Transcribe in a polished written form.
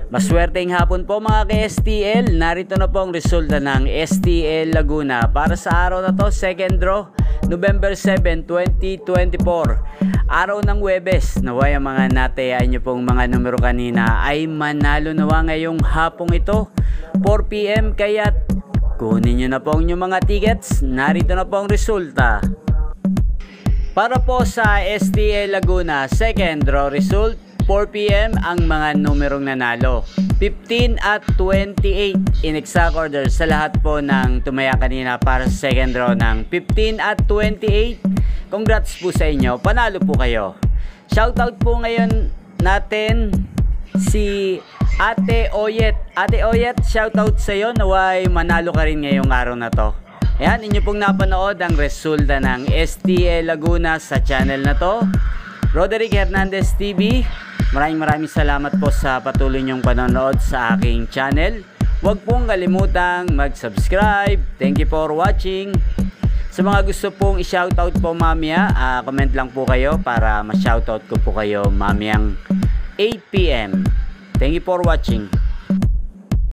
Maswerteng hapon po mga ka-STL. Narito na po ang resulta ng STL Laguna para sa araw na to, second draw, November 7, 2024. Araw ng Huwebes. Naway ang mga natayaan nyo pong mga numero kanina ay manalo nawa ngayong hapong ito, 4 PM. Kaya kunin nyo na po ang inyong mga tickets. Narito na po ang resulta. Para po sa STL Laguna, second draw result, 4 PM ang mga numerong nanalo. 15 at 28 in exact order sa lahat po ng tumaya kanina para sa second draw ng 15 at 28. Congrats po sa inyo. Panalo po kayo. Shoutout po ngayon natin si Ate Oyet. Ate Oyet, shoutout sa iyo. Naway manalo ka rin ngayong araw na to. Ayan, inyo pong napanood ang resulta ng STL Laguna sa channel na to, Roderick Hernandez TV. Maraming salamat po sa patuloy niyong panonood sa aking channel. Huwag pong kalimutang mag-subscribe. Thank you for watching. Sa mga gusto pong i-shoutout po mamaya, comment lang po kayo para ma-shoutout ko po kayo mamayang 8 PM. Thank you for watching.